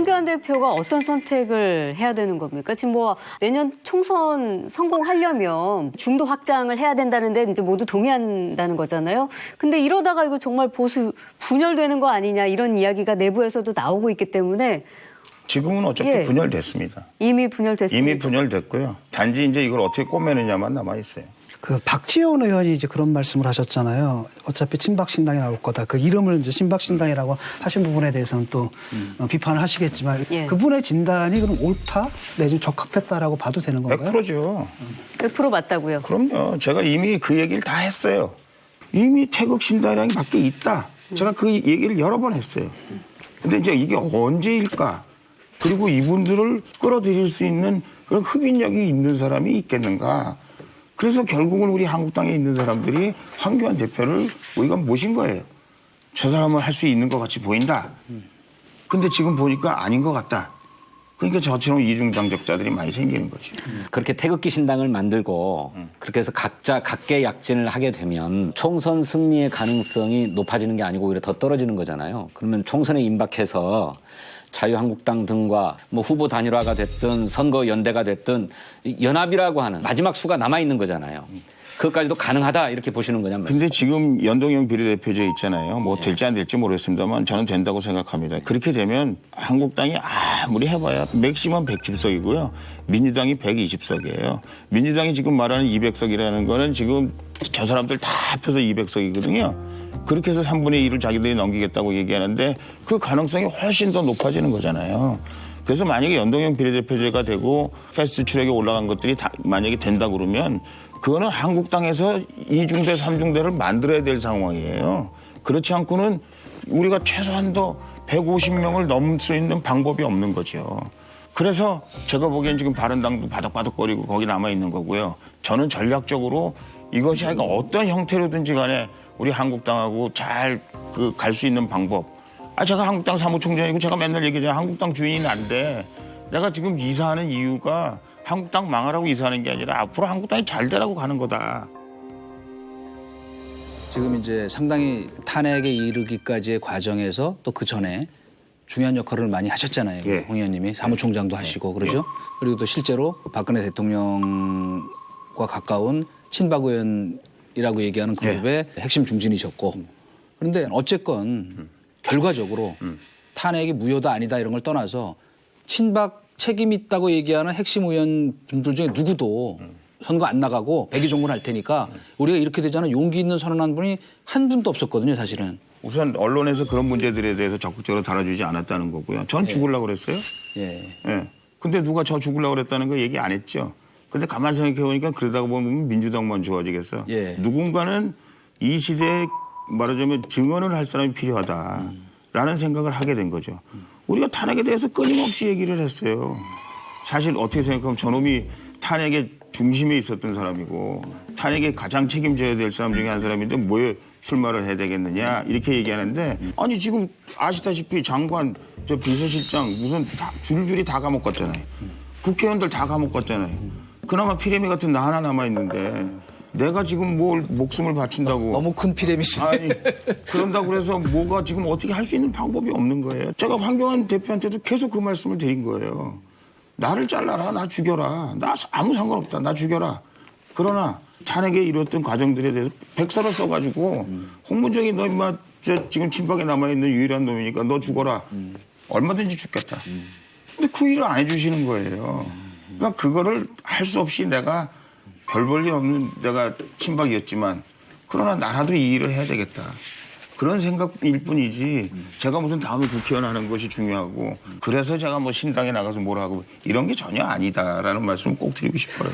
황교안 대표가 어떤 선택을 해야 되는 겁니까? 지금 뭐 내년 총선 성공하려면 중도 확장을 해야 된다는데 이제 모두 동의한다는 거잖아요. 근데 이러다가 이거 정말 보수 분열되는 거 아니냐 이런 이야기가 내부에서도 나오고 있기 때문에 지금은 어차피 예. 분열됐습니다. 이미 분열됐습니다. 이미 분열됐고요. 단지 이제 이걸 어떻게 꼬매느냐만 남아 있어요. 그 박지원 의원이 이제 그런 말씀을 하셨잖아요. 어차피 친박신당이 나올 거다. 그 이름을 이제 친박신당이라고 하신 부분에 대해서는 또 비판을 하시겠지만 예. 그분의 진단이 그럼 옳다? 내지는 적합했다라고 봐도 되는 건가요? 100%죠. 100% 맞다고요. 그럼요. 제가 이미 그 얘기를 다 했어요. 이미 태극신당이라는 게 밖에 있다. 제가 그 얘기를 여러 번 했어요. 근데 이제 이게 언제일까? 그리고 이분들을 끌어들일 수 있는 그런 흡인력이 있는 사람이 있겠는가? 그래서 결국은 우리 한국당에 있는 사람들이 황교안 대표를 우리가 모신 거예요. 저 사람은 할 수 있는 것 같이 보인다. 근데 지금 보니까 아닌 것 같다. 그러니까 저처럼 이중당적자들이 많이 생기는 거죠. 그렇게 태극기 신당을 만들고 그렇게 해서 각자 각계약진을 하게 되면 총선 승리의 가능성이 높아지는 게 아니고 오히려 더 떨어지는 거잖아요. 그러면 총선에 임박해서 자유한국당 등과 뭐 후보 단일화가 됐든 선거 연대가 됐든 연합이라고 하는 마지막 수가 남아 있는 거잖아요. 그것까지도 가능하다 이렇게 보시는 거냐 말씀. 근데 지금 연동형 비례대표제 있잖아요. 뭐 될지 안 될지 모르겠습니다만 저는 된다고 생각합니다. 그렇게 되면 한국당이 아무리 해봐야 맥시멈 110석이고요. 민주당이 120석이에요. 민주당이 지금 말하는 200석이라는 거는 지금 저 사람들 다 합해서 200석이거든요. 그렇게 해서 3분의 1을 자기들이 넘기겠다고 얘기하는데 그 가능성이 훨씬 더 높아지는 거잖아요. 그래서 만약에 연동형 비례대표제가 되고 패스트 트랙에 올라간 것들이 다 만약에 된다 그러면 그거는 한국당에서 2중대, 3중대를 만들어야 될 상황이에요. 그렇지 않고는 우리가 최소한도 150명을 넘을 수 있는 방법이 없는 거죠. 그래서 제가 보기엔 지금 바른당도 바닥바닥거리고 거기 남아있는 거고요. 저는 전략적으로 이것이 어떤 형태로든지 간에 우리 한국당하고 잘 갈 수 있는 방법. 제가 한국당 사무총장이고 제가 맨날 얘기하잖아요. 한국당 주인이 난데 내가 지금 이사하는 이유가 한국당 망하라고 이사하는 게 아니라 앞으로 한국당이 잘 되라고 가는 거다. 지금 이제 상당히 탄핵에 이르기까지의 과정에서 또 그 전에 중요한 역할을 많이 하셨잖아요. 예. 홍 의원님이 사무총장도 하시고 그러죠. 그리고 또 실제로 박근혜 대통령과 가까운 친박 의원이라고 얘기하는 그룹의 핵심 중진이셨고 그런데 어쨌건 결과적으로 탄핵이 무효다 아니다 이런 걸 떠나서 친박 책임 있다고 얘기하는 핵심 의원분들 중에 누구도 선거 안 나가고 백의종군 할 테니까 우리가 이렇게 되잖아 용기 있는 선언한 분이 한 분도 없었거든요 사실은. 우선 언론에서 그런 문제들에 대해서 적극적으로 다뤄주지 않았다는 거고요. 전 죽으려고 그랬어요. 예. 예. 근데 누가 저 죽으려고 그랬다는 거 얘기 안 했죠. 근데 가만히 생각해보니까 그러다가 보면 민주당만 좋아지겠어. 예. 누군가는 이 시대에 말하자면 증언을 할 사람이 필요하다라는 생각을 하게 된 거죠. 우리가 탄핵에 대해서 끊임없이 얘기를 했어요. 사실 어떻게 생각하면 저놈이 탄핵의 중심에 있었던 사람이고 탄핵에 가장 책임져야 될 사람 중에 한 사람인데 뭐에 출마를 해야 되겠느냐 이렇게 얘기하는데 아니 지금 아시다시피 장관, 저 비서실장 무슨 줄줄이 다 감옥 갔잖아요. 국회의원들 다 감옥 갔잖아요. 그나마 피레미 같은 나 하나 남아있는데 내가 지금 뭘 목숨을 바친다고. 너무 큰 피레미시네. 아니, 그런다고 그래서 뭐가 지금 어떻게 할 수 있는 방법이 없는 거예요. 제가 황교안 대표한테도 계속 그 말씀을 드린 거예요. 나를 잘라라, 나 죽여라. 나 아무 상관없다, 나 죽여라. 그러나 탄핵에 이뤘던 과정들에 대해서 백서를 써가지고 홍문정이 너 임마 지금 친박에 남아있는 유일한 놈이니까 너 죽어라. 얼마든지 죽겠다. 근데 그 일을 안 해주시는 거예요. 그러니까 그거를 할 수 없이 내가 별 볼 일 없는 내가 친박이었지만 그러나 나라도 이 일을 해야 되겠다. 그런 생각일 뿐이지 제가 무슨 다음에 국회의원 하는 것이 중요하고 그래서 제가 뭐 신당에 나가서 뭘 하고 이런 게 전혀 아니다라는 말씀을 꼭 드리고 싶어요.